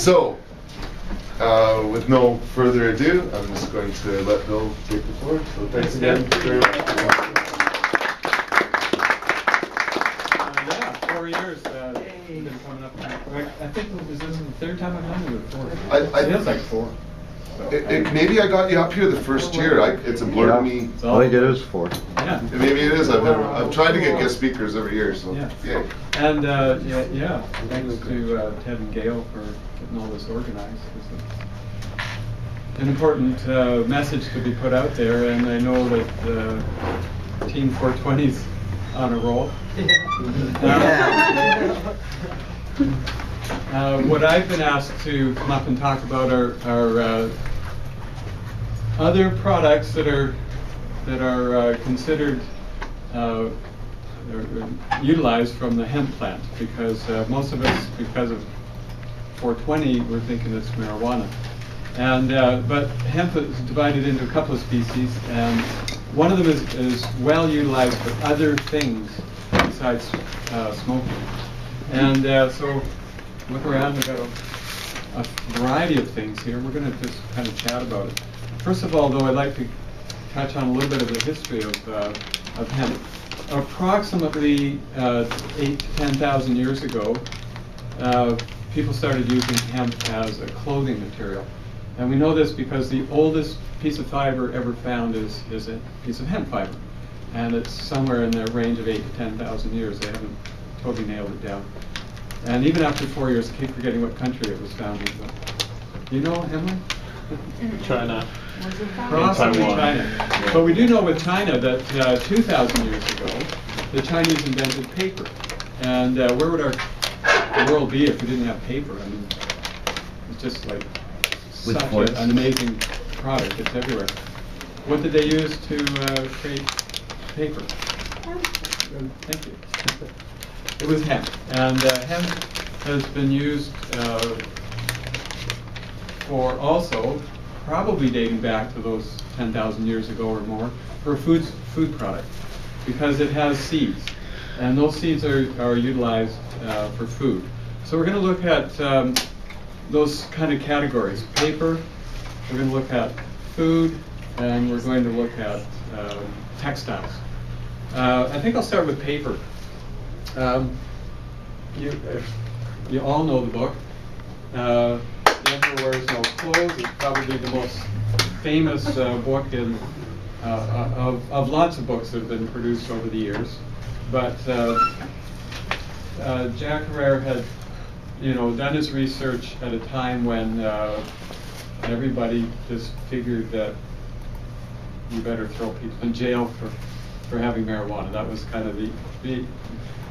So, with no further ado, I'm just going to let Bill take the floor. So thanks again very much. Yeah, 4 years. We've been coming up. I think this is the third time I've done it with 4. It feels like 4. So, maybe I got you up here the first year. It's a blur to me. I think it is 4. Yeah. Maybe it is. I've tried to get guest speakers every year. So yeah. Yay. And yeah. Thanks to Ted and Gail for getting all this organized. It's an important message to be put out there, and I know that Team 420's on a roll. What I've been asked to come up and talk about are other products that are considered utilized from the hemp plant, because most of us, because of 420, we're thinking it's marijuana. And but hemp is divided into a couple of species, and one of them is well utilized for other things besides smoking. And so look around, we've got a variety of things here. We're going to just kind of chat about it. First of all, though, I'd like to touch on a little bit of the history of hemp. Approximately 8,000 to 10,000 years ago, people started using hemp as a clothing material. And we know this because the oldest piece of fiber ever found is a piece of hemp fiber. And it's somewhere in the range of 8,000 to 10,000 years. They haven't totally nailed it down. And even after 4 years, I keep forgetting what country it was found in. Do you know, Emily? China. Possibly China. But we do know with China that 2,000 years ago, the Chinese invented paper. And where would our world be if we didn't have paper? I mean, it's just like such an amazing product. It's everywhere. What did they use to create paper? Thank you. It was hemp. And hemp has been used for also, probably dating back to those 10,000 years ago or more, for a food product, because it has seeds. And those seeds are utilized for food. So we're going to look at those kind of categories. Paper, we're going to look at food, and we're going to look at textiles. I think I'll start with paper. You all know the book. The Emperor Wears No Clothes is probably the most famous book of lots of books that have been produced over the years. But Jack Herrera had, done his research at a time when everybody just figured that you better throw people in jail for having marijuana. That was kind of the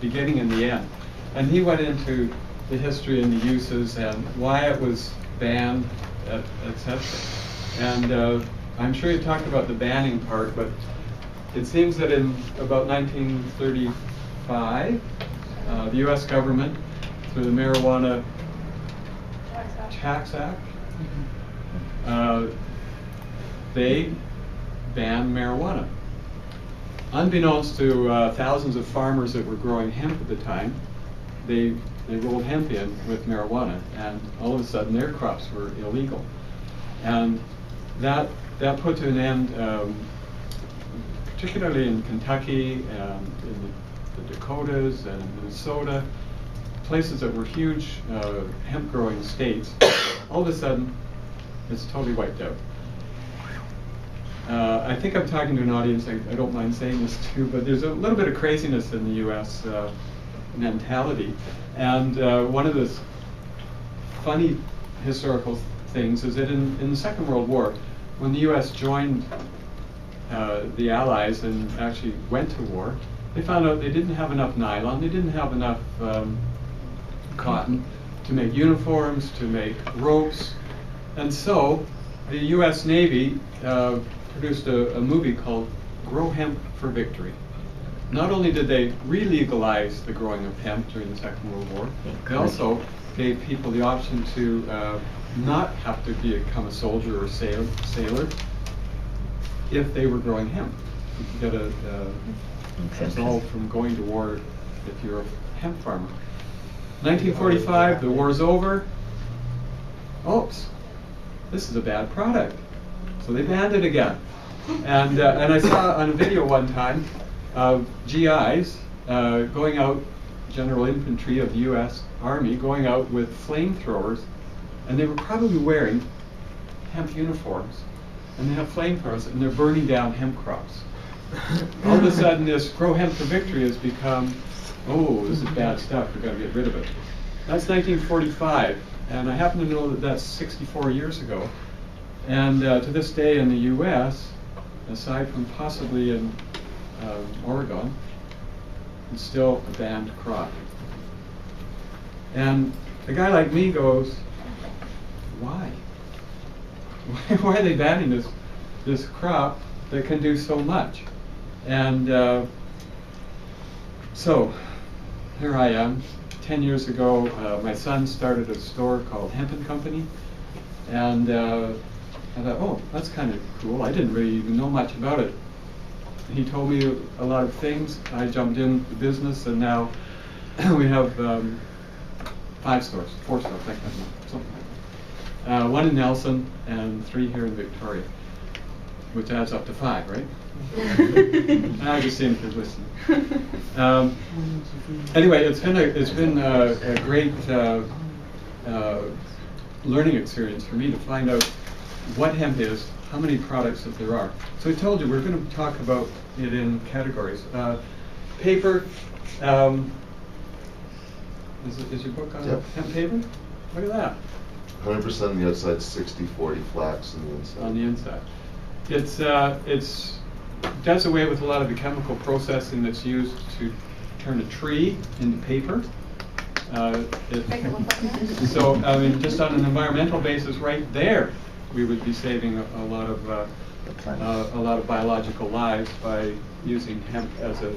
beginning and the end. And he went into the history and the uses and why it was banned, etc. And I'm sure you talked about the banning part, but it seems that in about 1935, the U.S. government, through the Marijuana Tax Act, they banned marijuana. Unbeknownst to thousands of farmers that were growing hemp at the time, they rolled hemp in with marijuana, and all of a sudden their crops were illegal. And that put to an end, particularly in Kentucky and in the Dakotas and Minnesota, places that were huge hemp growing states. All of a sudden, it's totally wiped out. I think I'm talking to an audience, I don't mind saying this too, but there's a little bit of craziness in the U.S. Mentality. And one of the funny historical things is that in the Second World War, when the U.S. joined the Allies and actually went to war, they found out they didn't have enough nylon, they didn't have enough cotton to make uniforms, to make ropes. And so the U.S. Navy produced a movie called Grow Hemp for Victory. Not only did they re-legalize the growing of hemp during the Second World War, they also gave people the option to not have to become a soldier or sailor if they were growing hemp. You could get a result from going to war if you're a hemp farmer. 1945, the war's over. oops, this is a bad product. So they banned it again. And I saw on a video one time of GIs going out, General Infantry of the U.S. Army, going out with flamethrowers, and they were probably wearing hemp uniforms, and they have flamethrowers, and they're burning down hemp crops. All of a sudden, this Grow Hemp for Victory has become, oh, this is bad stuff, we've got to get rid of it. That's 1945, and I happen to know that that's 64 years ago. And to this day in the U.S., aside from possibly in Oregon, it's still a banned crop. And a guy like me goes, why? Why are they banning this crop that can do so much? And so here I am. 10 years ago, my son started a store called Hemp and Company, and I thought, oh, that's kind of cool. I didn't really even know much about it. He told me a lot of things. I jumped in the business, and now we have 4 stores, I think, something like that. 1 in Nelson and 3 here in Victoria, which adds up to 5, right? I just seem to listen. Anyway, it's been a great learning experience for me to find out what hemp is, how many products that there are. So I told you we're going to talk about it in categories. Paper. Is your book on hemp paper? Look at that. 100% on the outside, 60-40 flax on the inside. On the inside. It's does away with a lot of the chemical processing that's used to turn a tree into paper. So, I mean, just on an environmental basis, right there, we would be saving a lot of biological lives by using hemp as a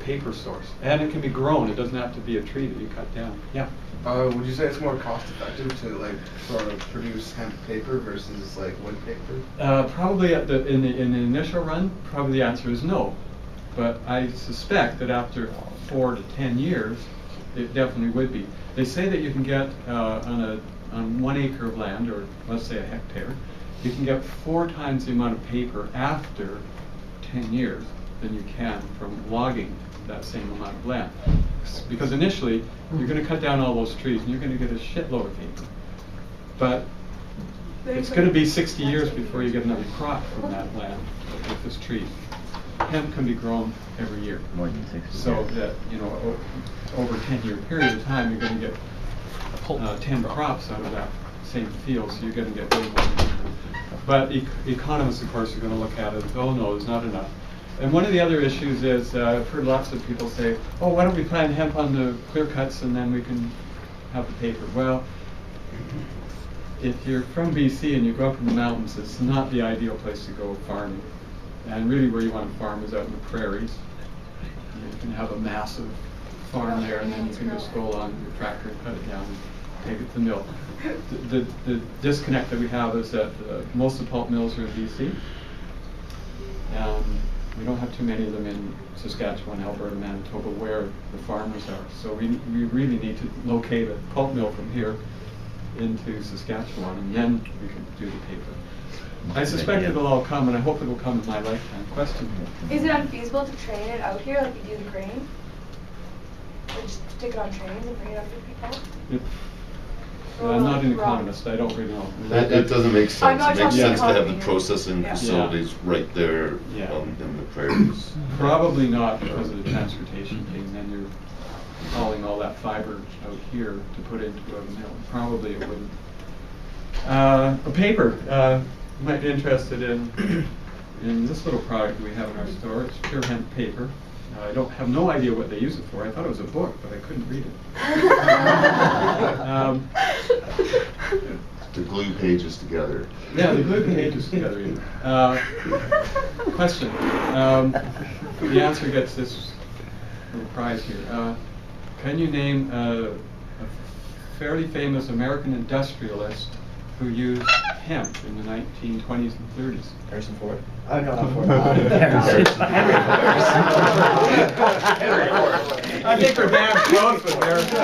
paper source. And it can be grown. It doesn't have to be a tree that you cut down. Yeah. Would you say it's more cost effective to like sort of produce hemp paper versus like wood paper? Probably in the initial run, probably the answer is no. But I suspect that after 4 to 10 years, it definitely would be. They say that you can get on 1 acre of land, or let's say a hectare, you can get 4 times the amount of paper after 10 years than you can from logging that same amount of land. Because initially, you're going to cut down all those trees and you're going to get a shitload of paper. But it's going to be 60 years before you get another crop from that land with this tree. Hemp can be grown every year. More than 60 so years. that, over a 10-year period of time, you're going to get 10 crops out of that same field, so you're going to get way more paper. But economists, of course, are going to look at it and go, oh, no, there's not enough. And one of the other issues is, I've heard lots of people say, oh, why don't we plant hemp on the clear cuts and then we can have the paper. Well, if you're from BC and you grow up in the mountains, it's not the ideal place to go farming. And really where you want to farm is out in the prairies. You can have a massive farm there, and then you can just go along with your tractor and cut it down and take it to the mill. The disconnect that we have is that most of the pulp mills are in BC. We don't have too many of them in Saskatchewan, Alberta, Manitoba, where the farmers are. So we really need to locate a pulp mill from here into Saskatchewan, and then we can do the paper. I suspect it'll all come, and I hope it'll come in my lifetime. Question? Is it unfeasible to train it out here like you do the grain? Or just stick it on trains and bring it up to people? I'm not an economist. I don't really know. It doesn't make sense. I'm not It makes talking sense to have the economy. processing Yeah. facilities right there in the prairies. Probably not because of the transportation thing. Then you're hauling all that fiber out here to put into a mill. Probably it wouldn't. A paper. You might be interested in this little product we have in our store. It's pure hemp paper. I don't have no idea what they use it for. I thought it was a book, but I couldn't read it. To glue pages together. Yeah, they glue the pages together. Question. The answer gets this little prize here. Can you name a fairly famous American industrialist who used hemp in the 1920s and 30s? Harrison Ford. Oh, no, not for I think we're damn close with Harrison.